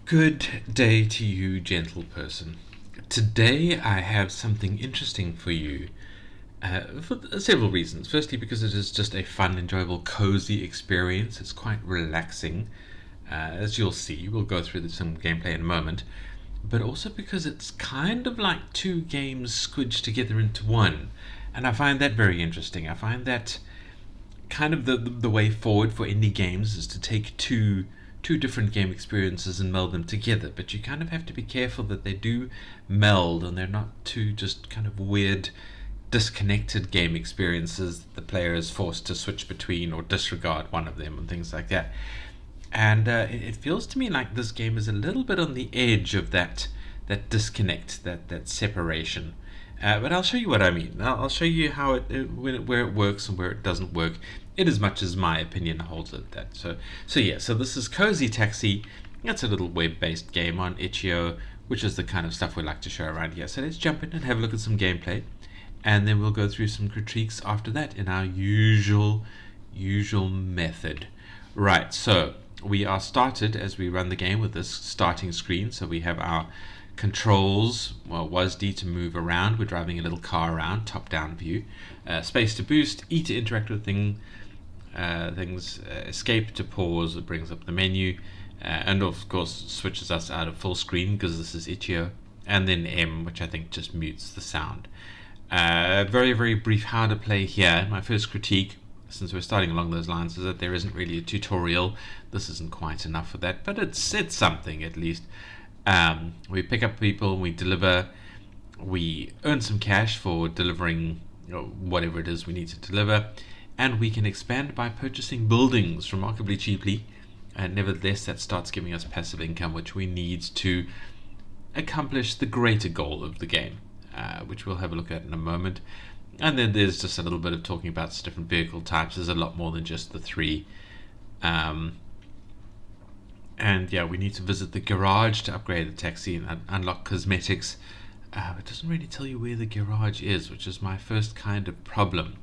Good day to you, gentle person. Today I have something interesting for you for several reasons. Firstly, because it is just a fun, enjoyable, cozy experience. It's quite relaxing, as you'll see. We'll go through some gameplay in a moment. But also because it's kind of like two games squidged together into one. And I find that very interesting. I find that kind of the way forward for indie games is to take two different game experiences and meld them together, but you kind of have to be careful that they do meld and they're not two just kind of weird disconnected game experiences that the player is forced to switch between or disregard one of them and things like that. And it feels to me like this game is a little bit on the edge of that disconnect, that separation. But I'll show you what I mean. I'll show you how where it works and where it doesn't work, in as much as my opinion holds it. So this is Cozy Taxi. That's a little web-based game on itch.io, which is the kind of stuff we like to show around here. So let's jump in and have a look at some gameplay, and then we'll go through some critiques after that in our usual method. Right. So we are started as we run the game with this starting screen. So we have our controls, well, WASD to move around. We're driving a little car around, top-down view. Space to boost, E to interact with things, escape to pause, it brings up the menu, and of course switches us out of full screen because this is itch.io, and then M, which I think just mutes the sound. Very, very brief how to play here. My first critique, since we're starting along those lines, is that there isn't really a tutorial. This isn't quite enough for that, but it's something at least. We pick up people, we deliver, we earn some cash for delivering whatever it is we need to deliver, and we can expand by purchasing buildings remarkably cheaply. And nevertheless, that starts giving us passive income, which we need to accomplish the greater goal of the game, which we'll have a look at in a moment. And then there's just a little bit of talking about different vehicle types. There's a lot more than just the three. And yeah, we need to visit the garage to upgrade the taxi and unlock cosmetics. It doesn't really tell you where the garage is, which is my first kind of problem,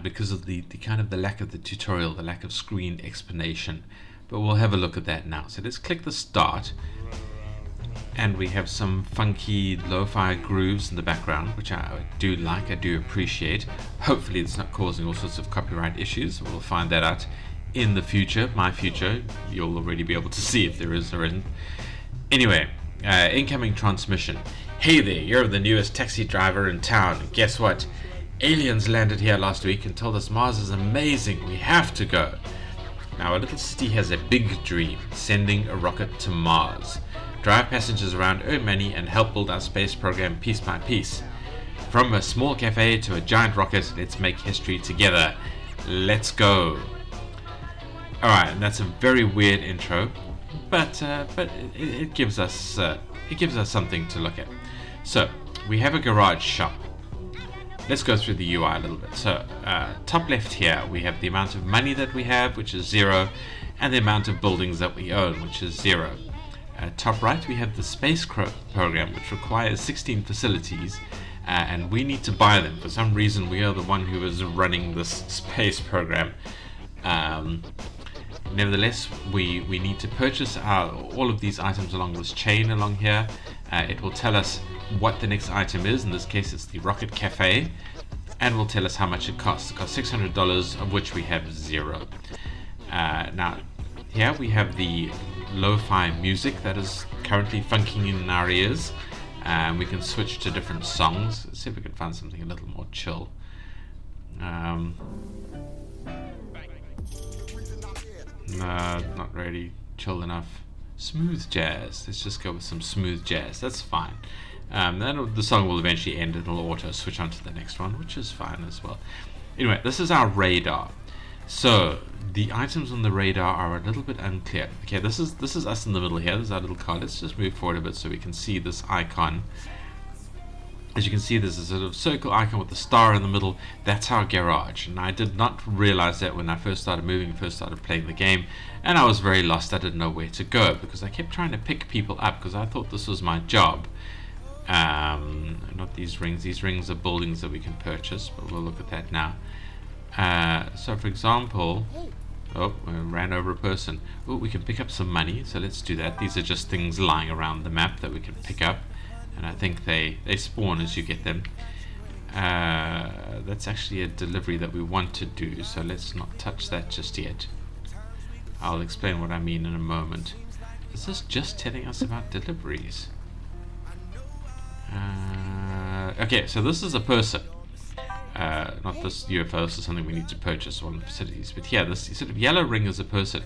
because of the kind of the lack of the tutorial, the lack of screen explanation. But we'll have a look at that now. So let's click the start, and we have some funky lo-fi grooves in the background, which I do like, I do appreciate. Hopefully it's not causing all sorts of copyright issues. We'll find that out in the future, my future. You'll already be able to see if there is or isn't. Anyway, incoming transmission. Hey there, you're the newest taxi driver in town. Guess what? Aliens landed here last week and told us Mars is amazing. We have to go. Now, our little city has a big dream, sending a rocket to Mars. Drive passengers around, earn money, and help build our space program piece by piece. From a small cafe to a giant rocket, let's make history together. Let's go. Alright, and that's a very weird intro, but it gives us something to look at. So we have a garage shop. Let's go through the UI a little bit. So top left here we have the amount of money that we have, which is 0, and the amount of buildings that we own, which is 0. Top right we have the space program, which requires 16 facilities, and we need to buy them. For some reason we are the one who is running this space program. Nevertheless, we need to purchase all of these items along this chain along here. It will tell us what the next item is. In this case, it's the Rocket Cafe, and will tell us how much it costs. It costs $600, of which we have 0. Now, here we have the lo-fi music that is currently funking in our ears. We can switch to different songs. Let's see if we can find something a little more chill. Not really chill enough. Smooth jazz. Let's just go with some smooth jazz. That's fine. Then the song will eventually end. It'll auto switch on to the next one, which is fine as well. Anyway, this is our radar. So the items on the radar are a little bit unclear. Okay, this is us in the middle here. This is our little car. Let's just move forward a bit so we can see this icon. As you can see, there's a sort of circle icon with the star in the middle. That's our garage, and I did not realize that when I first started playing the game, and I was very lost. I didn't know where to go because I kept trying to pick people up because I thought this was my job. Not these rings. These rings are buildings that we can purchase, but we'll look at that now. So for example, Oh, we ran over a person. Oh, we can pick up some money, so let's do that. These are just things lying around the map that we can pick up, and I think they spawn as you get them. That's actually a delivery that we want to do, so let's not touch that just yet. I'll explain what I mean in a moment. Is this just telling us about deliveries? Okay, so this is a person. Not this UFO, this is something we need to purchase on facilities. But yeah, this sort of yellow ring is a person.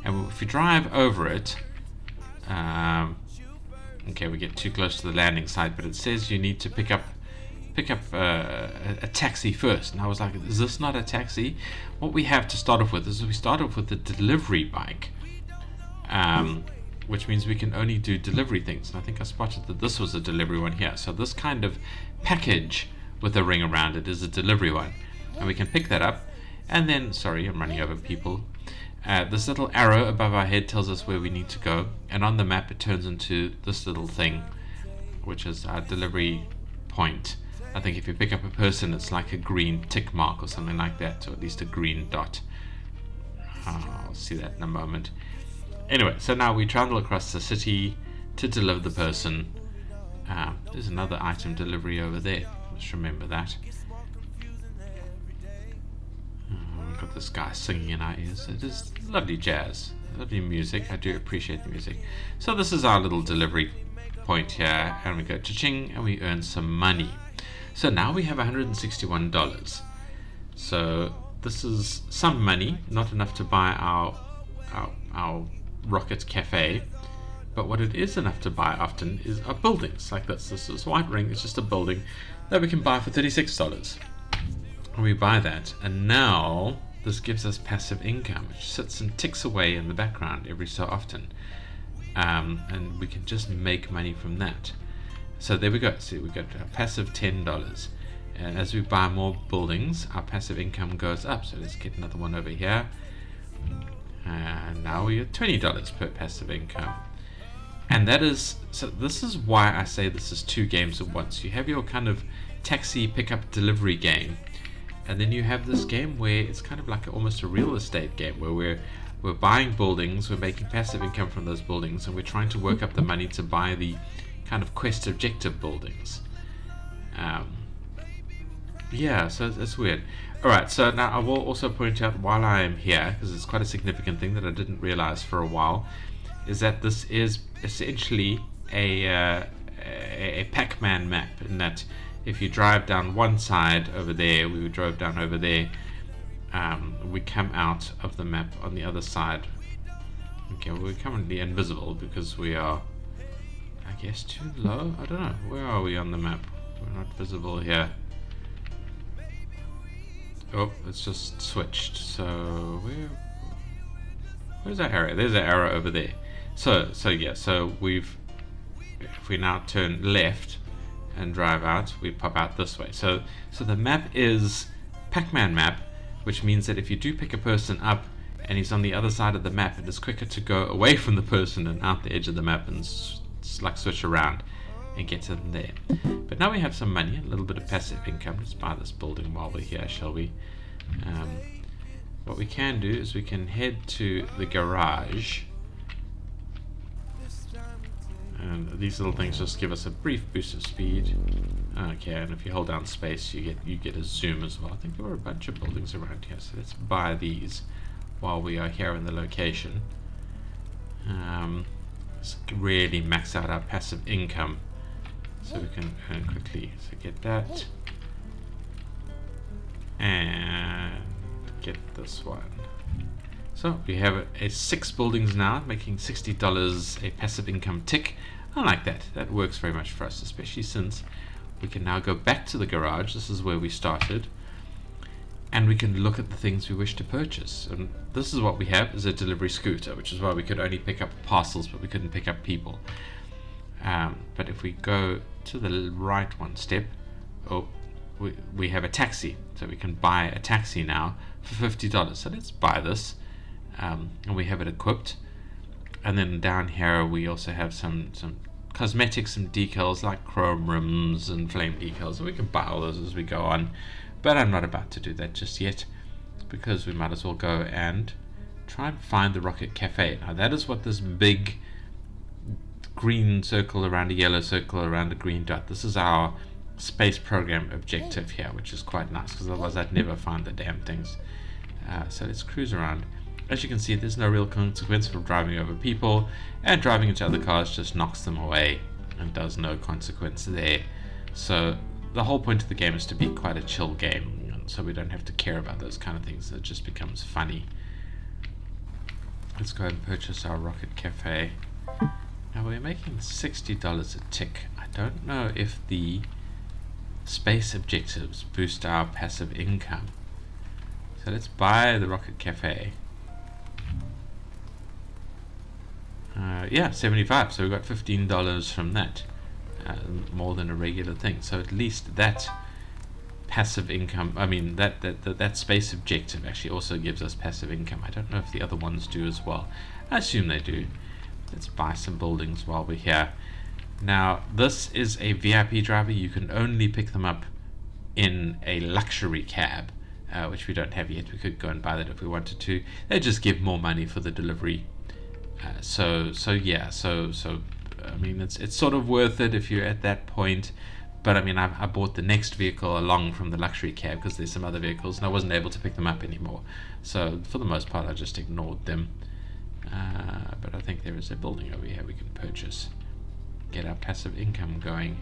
And if you drive over it, okay, we get too close to the landing site, but it says you need to pick up a taxi first. And I was like, is this not a taxi? What we have to start off with is we start off with the delivery bike, which means we can only do delivery things. And I think I spotted that this was a delivery one here. So this kind of package with a ring around it is a delivery one, and we can pick that up. And then, sorry, I'm running over people. This little arrow above our head tells us where we need to go, and on the map it turns into this little thing, which is our delivery point. I think if you pick up a person, it's like a green tick mark or something like that, or at least a green dot. I'll see that in a moment. Anyway, so now we travel across the city to deliver the person. There's another item delivery over there. Just remember that. We've got this guy singing in our ears. It is lovely jazz, lovely music. I do appreciate the music. So this is our little delivery point here, and we go cha-ching, and we earn some money. So now we have $161. So this is some money, not enough to buy our rocket cafe. But what it is enough to buy often is our buildings like this. This white ring is just a building that we can buy for $36. And we buy that, and now this gives us passive income, which sits and ticks away in the background every so often. And we can just make money from that. So there we go. See, we got a passive $10. And as we buy more buildings, our passive income goes up. So let's get another one over here. And now we get $20 per passive income. And that is, so this is why I say this is two games at once. You have your kind of taxi pickup delivery game, and then you have this game where it's kind of like almost a real estate game where we're buying buildings, we're making passive income from those buildings, and we're trying to work up the money to buy the kind of quest objective buildings. Yeah, so it's weird. Alright, so now I will also point out while I am here, because it's quite a significant thing that I didn't realize for a while, is that this is essentially a Pac-Man map, in that if you drive down one side over there, we drove down over there, we come out of the map on the other side. Okay, well, we're currently invisible because we are, I guess, too low? I don't know. Where are we on the map? We're not visible here. Oh, it's just switched. So where's our arrow? There's an arrow over there. So yeah, so if we now turn left and drive out, we pop out this way. So the map is Pac-Man map, which means that if you do pick a person up and he's on the other side of the map, it is quicker to go away from the person and out the edge of the map and like switch around and get to them there. But now we have some money, a little bit of passive income. Let's buy this building while we're here, shall we? What we can do is we can head to the garage. And these little things just give us a brief boost of speed. Okay, and if you hold down space, you get a zoom as well. I think there were a bunch of buildings around here, so let's buy these while we are here in the location. Let's really max out our passive income so we can earn quickly. So get that and get this one. So we have a 6 buildings now, making $60 a passive income tick. I like that. That works very much for us, especially since we can now go back to the garage. This is where we started, and we can look at the things we wish to purchase. And this is what we have, is a delivery scooter, which is why we could only pick up parcels, but we couldn't pick up people. But if we go to the right one step, we have a taxi, so we can buy a taxi now for $50. So let's buy this. And we have it equipped, and then down here we also have some cosmetics, some decals like chrome rims and flame decals, so we can buy all those as we go on, but I'm not about to do that just yet because we might as well go and try and find the Rocket Cafe. Now that is what this big green circle around a yellow circle around a green dot. This is our space program objective here, which is quite nice because otherwise I'd never find the damn things. So let's cruise around. As you can see, there's no real consequence for driving over people, and driving into other cars just knocks them away and does no consequence there. So the whole point of the game is to be quite a chill game, so we don't have to care about those kind of things. It just becomes funny. Let's go ahead and purchase our Rocket Cafe. Now we're making $60 a tick. I don't know if the space objectives boost our passive income. So let's buy the Rocket Cafe. Yeah, 75. So we got $15 from that. More than a regular thing. So at least that passive income, I mean that space objective actually also gives us passive income. I don't know if the other ones do as well. I assume they do. Let's buy some buildings while we're here. Now this is a VIP driver. You can only pick them up in a luxury cab, which we don't have yet. We could go and buy that if we wanted to. They just give more money for the delivery. So I mean, it's sort of worth it if you're at that point. But I mean, I bought the next vehicle along from the luxury cab because there's some other vehicles and I wasn't able to pick them up anymore. So for the most part, I just ignored them. But I think there is a building over here we can purchase, get our passive income going.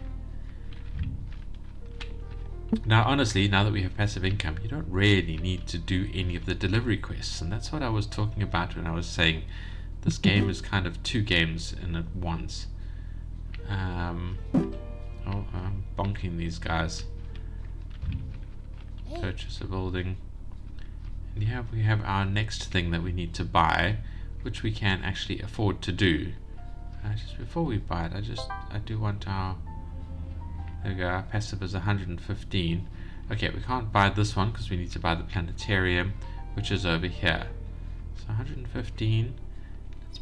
Now honestly, now that we have passive income, you don't really need to do any of the delivery quests, and that's what I was talking about when I was saying this game is kind of two games in at once. I'm bonking these guys. Purchase a building. And here we have our next thing that we need to buy, which we can actually afford to do. Just before we buy it, I do want our, there we go, our passive is 115. Okay, we can't buy this one because we need to buy the planetarium, which is over here. So 115.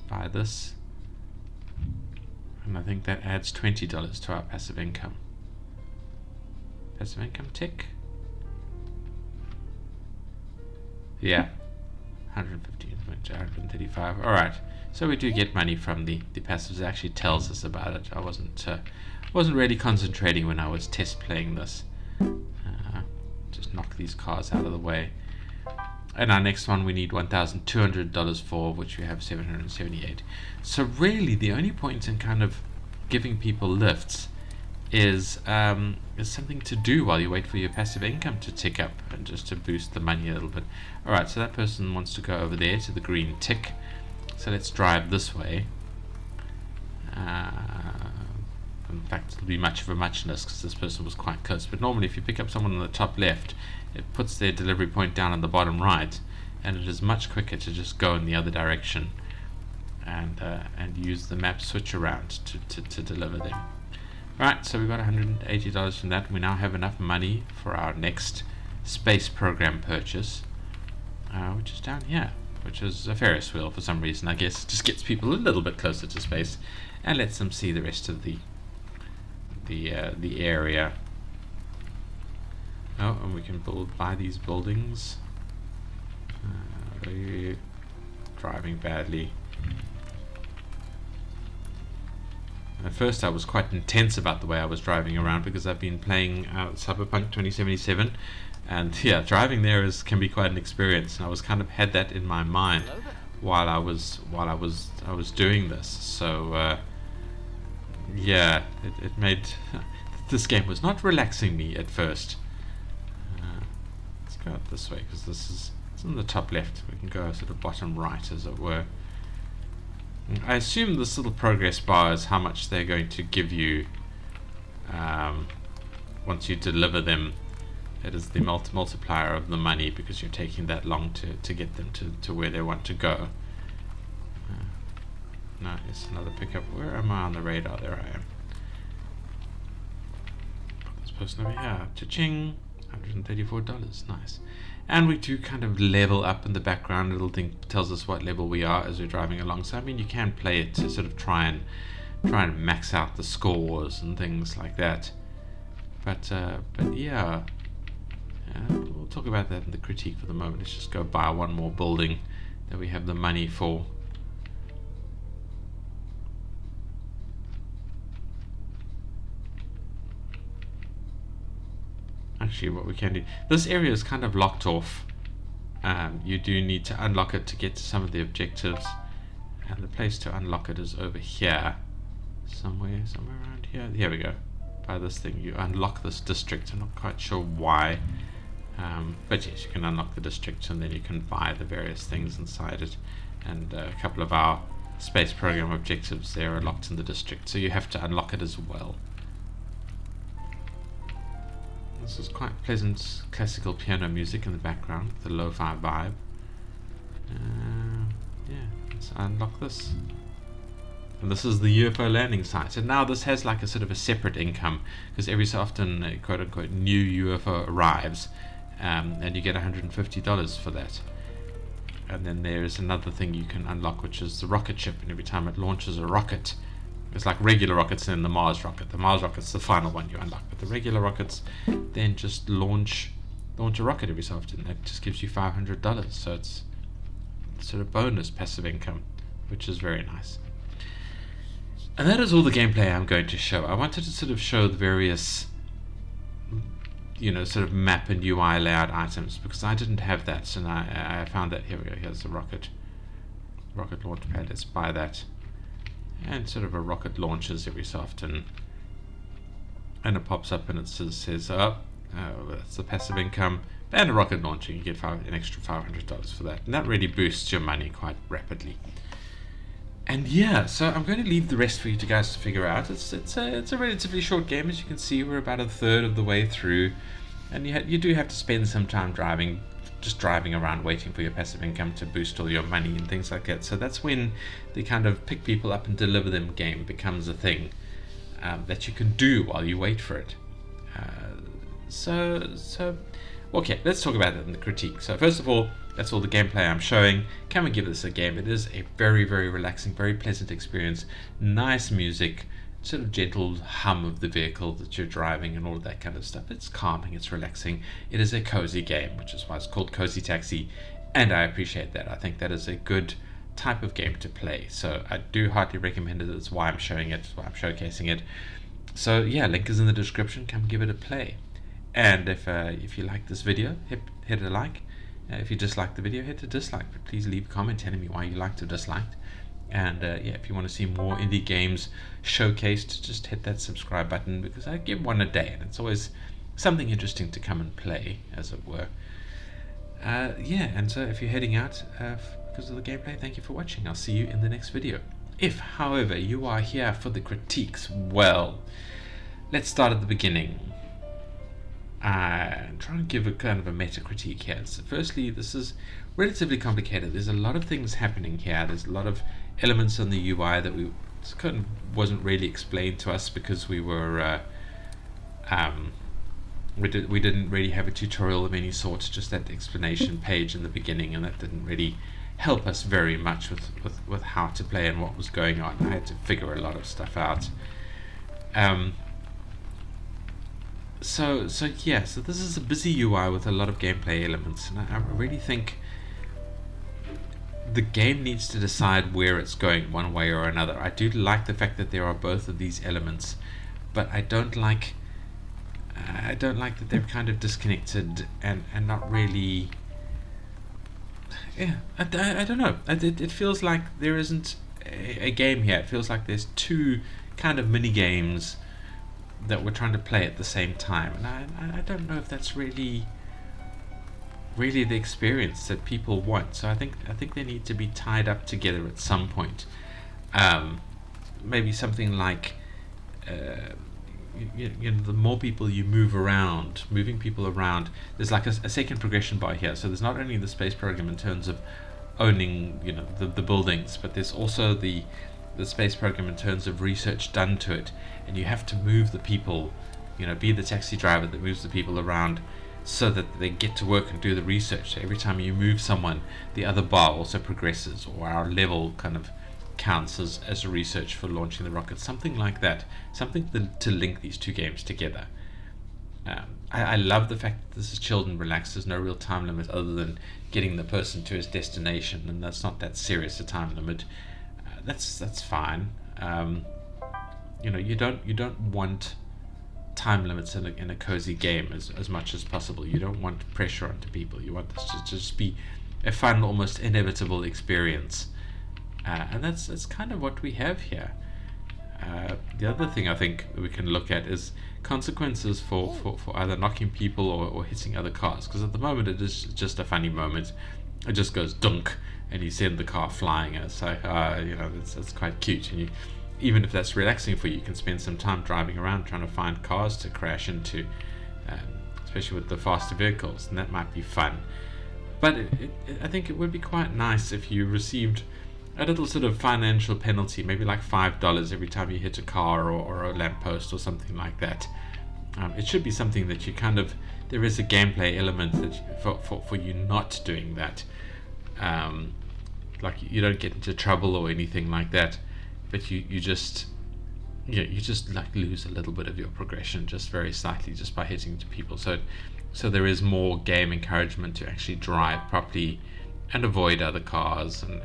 Buy this, and I think that adds $20 to our passive income. Passive income tick. Yeah, 115 went to 135. All right, so we do get money from the passives. It actually tells us about it. I wasn't really concentrating when I was test playing this. Just knock these cars out of the way. And our next one we need $1,200 for, which we have 778. So really the only point in kind of giving people lifts is something to do while you wait for your passive income to tick up, and just to boost the money a little bit. Alright, so that person wants to go over there to the green tick. So let's drive this way. In fact, it'll be much of a muchness because this person was quite close. But normally if you pick up someone on the top left, it puts their delivery point down on the bottom right, and it is much quicker to just go in the other direction and use the map switch around to deliver them. Right, so we got $180 from that. We now have enough money for our next space program purchase, which is down here, which is a Ferris wheel for some reason. I guess it just gets people a little bit closer to space and lets them see the rest of the area. Oh, and we can buy these buildings. Driving badly. At first I was quite intense about the way I was driving around because I've been playing Cyberpunk 2077, and yeah, driving there can be quite an experience, and I was kind of had that in my mind while I was doing this. So yeah, it made this game was not relaxing me at first. Let's go out this way because it's on the top left. We can go sort of bottom right, as it were. I assume this little progress bar is how much they're going to give you once you deliver them. It is the multiplier of the money because you're taking that long to get them to where they want to go. No, it's another pickup. Where am I on the radar? There I am. This person over here. Cha-ching! $134. Nice. And we do kind of level up in the background. A little thing tells us what level we are as we're driving along. So I mean, you can play it to sort of try and max out the scores and things like that. But yeah, we'll talk about that in the critique for the moment. Let's just go buy one more building that we have the money for. Actually, what we can do, this area is kind of locked off. You do need to unlock it to get to some of the objectives, and the place to unlock it is over here, somewhere around here. Here we go. By this thing, you unlock this district. I'm not quite sure why, but yes, you can unlock the district, and then you can buy the various things inside it. And a couple of our space program objectives there are locked in the district, so you have to unlock it as well. This is quite pleasant classical piano music in the background, the lo-fi vibe. Yeah, let's unlock this. And this is the UFO landing site. And now this has like a sort of a separate income, because every so often a quote unquote new UFO arrives, and you get $150 for that. And then there's another thing you can unlock, which is the rocket ship, and every time it launches a rocket, it's like regular rockets and then the Mars rocket. The Mars rocket's the final one you unlock, but the regular rockets then just launch a rocket every so often. That just gives you $500, so it's sort of bonus passive income, which is very nice. And that is all the gameplay I'm going to show. I wanted to sort of show the various, sort of map and UI layout items, because I didn't have that, so I found that. Here we go. Here's the rocket launch pad. Let's buy that. And sort of a rocket launches every so often, and it pops up and it says that's the passive income, and a rocket launcher. You get an extra $500 for that, and that really boosts your money quite rapidly. And yeah, so I'm going to leave the rest for you guys to figure out. It's a relatively short game, as you can see. We're about a third of the way through, and you do have to spend some time driving around waiting for your passive income to boost all your money and things like that. So that's when the kind of pick people up and deliver them game becomes a thing that you can do while you wait for it. So okay, let's talk about it in the critique. So first of all, that's all the gameplay I'm showing. Can we give this a game? It is a very, very relaxing, very pleasant experience. Nice music, sort of gentle hum of the vehicle that you're driving and all of that kind of stuff. It's calming, it's relaxing. It is a cozy game, which is why it's called Cozy Taxi, and I appreciate that. I think that is a good type of game to play. So I do heartily recommend it. That's why I'm showing it, why I'm showcasing it. So yeah, link is in the description. Come give it a play. And if you like this video, hit a like. If you dislike the video, hit a dislike. But please leave a comment telling me why you liked or disliked. And yeah, if you want to see more indie games showcased, just hit that subscribe button, because I give one a day, and it's always something interesting to come and play, as it were. Yeah, and so if you're heading out because of the gameplay, thank you for watching. I'll see you in the next video. If, however, you are here for the critiques, well, let's start at the beginning. I'm trying to give a kind of a meta critique here. So firstly, this is relatively complicated. There's a lot of things happening here. There's a lot of elements on the UI that kind of wasn't really explained to us, because we didn't really have a tutorial of any sort, just that explanation page in the beginning, and that didn't really help us very much with how to play and what was going on. I had to figure a lot of stuff out. So this is a busy UI with a lot of gameplay elements, and I really think the game needs to decide where it's going one way or another. I do like the fact that there are both of these elements, but I don't like that they're kind of disconnected and not really. Yeah, I don't know. It feels like there isn't a game here. It feels like there's two kind of mini games that we're trying to play at the same time, and I don't know if that's really the experience that people want. So I think they need to be tied up together at some point. Maybe something like the more people you moving people around, there's like a second progression bar here. So there's not only the space program in terms of owning the buildings, but there's also the space program in terms of research done to it, and you have to move the people, be the taxi driver that moves the people around so that they get to work and do the research. So every time you move someone, the other bar also progresses, or our level kind of counts as a research for launching the rocket, something like that, something to link these two games together. I love the fact that this is chilled and relaxed. There's no real time limit other than getting the person to his destination, and that's not that serious a time limit. That's fine. You don't want time limits in a cozy game as much as possible. You don't want pressure onto people. You want this to just be a fun, almost inevitable experience, and that's kind of what we have here. The other thing I think we can look at is consequences for either knocking people or hitting other cars. Because at the moment it is just a funny moment. It just goes dunk, and you send the car flying. And it's like, that's quite cute. And even if that's relaxing for you, you can spend some time driving around trying to find cars to crash into, especially with the faster vehicles, and that might be fun. But I think it would be quite nice if you received a little sort of financial penalty, maybe like $5 every time you hit a car or a lamppost or something like that. It should be something that you kind of, there is a gameplay element that for you not doing that. Like you don't get into trouble or anything like that, but you just like lose a little bit of your progression just very slightly just by hitting to people. So there is more game encouragement to actually drive properly and avoid other cars and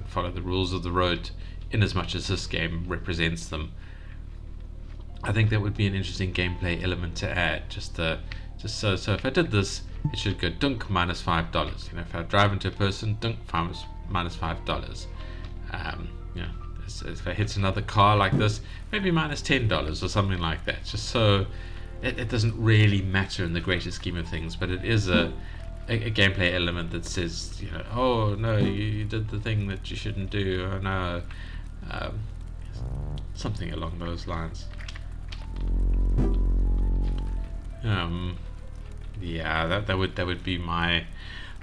follow the rules of the road in as much as this game represents them. I think that would be an interesting gameplay element to add. Just so if I did this, it should go dunk minus $5. If I drive into a person, dunk minus $5. If I hit another car like this, maybe minus $10 or something like that. Just so it doesn't really matter in the greater scheme of things, but it is a gameplay element that says, oh no, you did the thing that you shouldn't do. Oh no, something along those lines. That would be my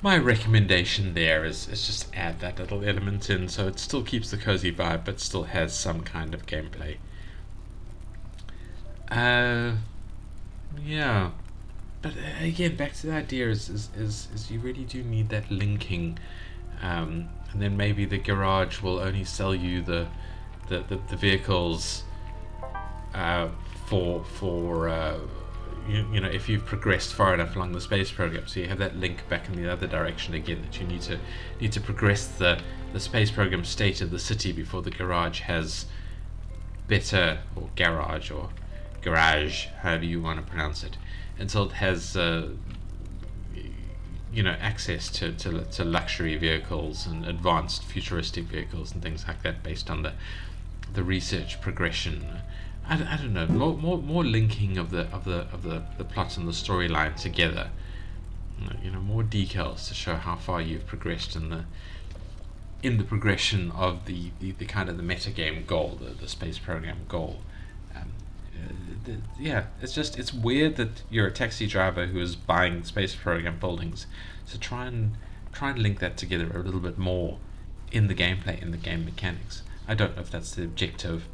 recommendation there. Is just add that little element in, so it still keeps the cozy vibe, but still has some kind of gameplay. But again, back to the idea is you really do need that linking, and then maybe the garage will only sell you the vehicles for if you've progressed far enough along the space program. So you have that link back in the other direction again, that you need to progress the space program state of the city before the garage has better, or garage, or garage, however you want to pronounce it, until it has access to luxury vehicles and advanced futuristic vehicles and things like that, based on the research progression. I don't know, more linking of the plot and the storyline together. More details to show how far you've progressed in the progression of the kind of the metagame goal, the space program goal. It's weird that you're a taxi driver who is buying space program buildings. So try and link that together a little bit more in the gameplay, in the game mechanics. I don't know if that's the objective,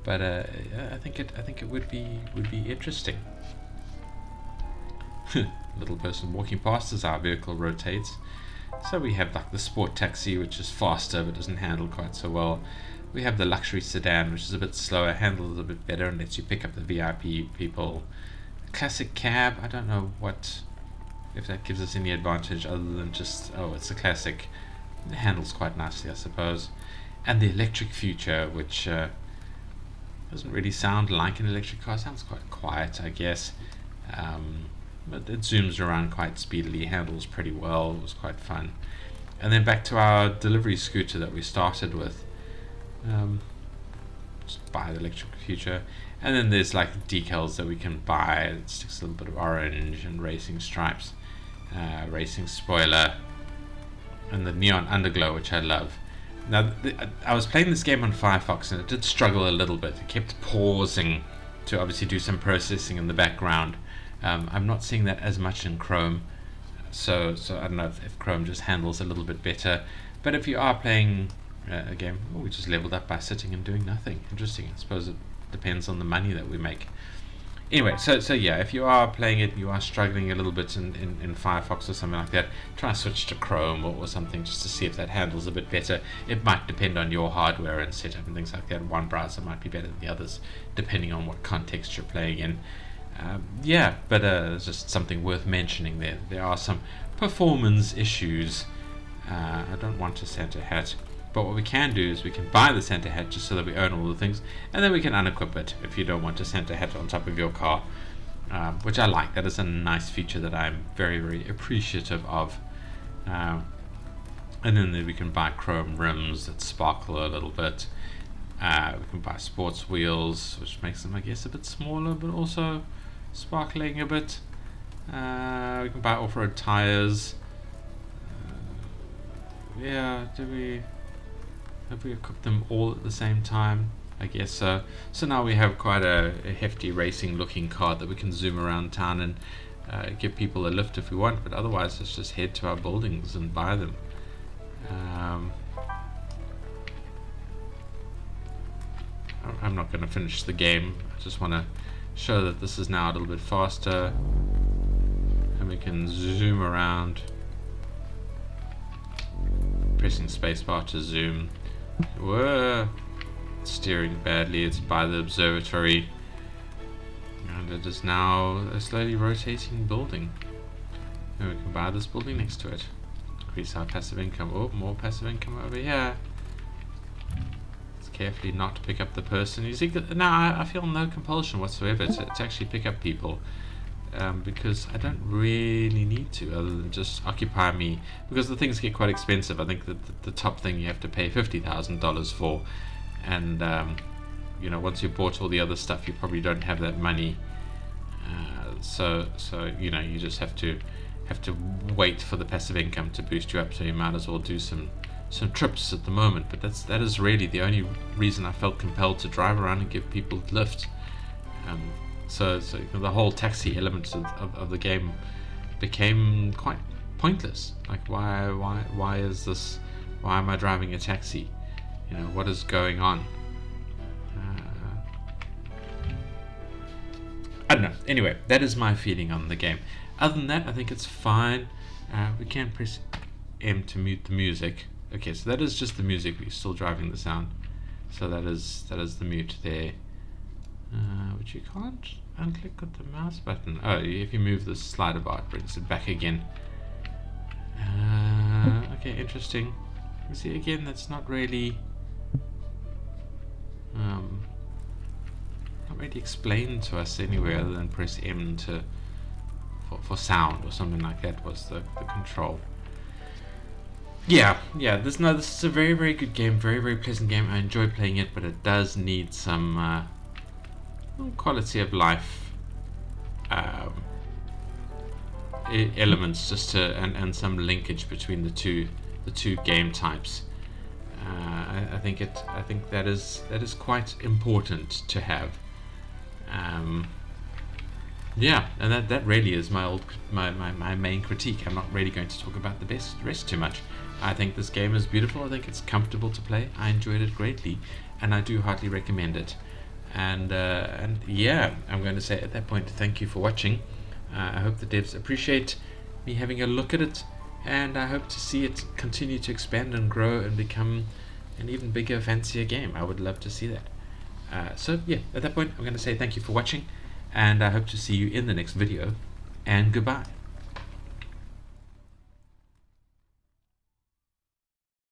but I think it would be interesting. Little person walking past as our vehicle rotates. So we have like the sport taxi, which is faster but doesn't handle quite so well. We have the luxury sedan, which is a bit slower, handles a bit better, and lets you pick up the VIP people. Classic cab, I don't know if that gives us any advantage other than just, it's a classic. It handles quite nicely, I suppose. And the electric future, which doesn't really sound like an electric car. It sounds quite quiet, I guess. But it zooms around quite speedily, handles pretty well. It was quite fun. And then back to our delivery scooter that we started with. Just buy the electric future, and then there's like decals that we can buy. It sticks a little bit of orange and racing stripes, racing spoiler, and the neon underglow, which I love. Now I was playing this game on Firefox, and it did struggle a little bit. It kept pausing to obviously do some processing in the background. I'm not seeing that as much in Chrome, so I don't know if Chrome just handles a little bit better. But if you are playing a game, we just leveled up by sitting and doing nothing. Interesting. I suppose it depends on the money that we make. Anyway, so if you are playing it, you are struggling a little bit in Firefox or something like that, try to switch to Chrome or something, just to see if that handles a bit better. It might depend on your hardware and setup and things like that. One browser might be better than the others, depending on what context you're playing in. Yeah, but it's just something worth mentioning there. There are some performance issues. I don't want a Santa hat. But what we can do is we can buy the Santa hat just so that we own all the things, and then we can unequip it if you don't want a Santa hat on top of your car, which I like. That is a nice feature that I'm very, very appreciative of. And then we can buy chrome rims that sparkle a little bit. We can buy sports wheels, which makes them, I guess, a bit smaller, but also sparkling a bit. We can buy off-road tires. Yeah, have we equipped them all at the same time? I guess so. So now we have quite a hefty racing looking car that we can zoom around town and give people a lift if we want, but otherwise let's just head to our buildings and buy them. I'm not going to finish the game. I just want to show that this is now a little bit faster, and we can zoom around, pressing spacebar to zoom. Whoa, steering badly. It's by the observatory, and it is now a slowly rotating building, and we can buy this building next to it. Increase our passive income. Oh, more passive income over here. Let's carefully not pick up the person. You see, now I feel no compulsion whatsoever to actually pick up people, because I don't really need to, other than just occupy me, because the things get quite expensive. I think that the top thing you have to pay $50,000 for, and you know, once you've bought all the other stuff, you probably don't have that money. So you know, you just have to wait for the passive income to boost you up. So you might as well do some trips at the moment. But that is really the only reason I felt compelled to drive around and give people a lift. So the whole taxi element of the game became quite pointless. Like, why is this? Why am I driving a taxi? You know, what is going on? I don't know. Anyway, that is my feeling on the game. Other than that, I think it's fine. We can press M to mute the music. Okay, so that is just the music. We're still driving the sound. So that is the mute there. Which you can't unclick with the mouse button. Oh, if you move the slider bar, it brings it back again. Okay, interesting. You see, again, that's not really explained to us anywhere other than press M for sound or something like that was the control. Yeah, this is a very, very good game, very, very pleasant game. I enjoy playing it, but it does need some quality of life elements, just and some linkage between the two game types. I think that is quite important to have. Yeah, and that really is my main critique. I'm not really going to talk about the rest too much. I think this game is beautiful. I think it's comfortable to play. I enjoyed it greatly, and I do heartily recommend it. And yeah, I'm going to say at that point, thank you for watching. I hope the devs appreciate me having a look at it, and I hope to see it continue to expand and grow and become an even bigger, fancier game. I would love to see that. So yeah, at that point, I'm going to say thank you for watching, and I hope to see you in the next video, and goodbye.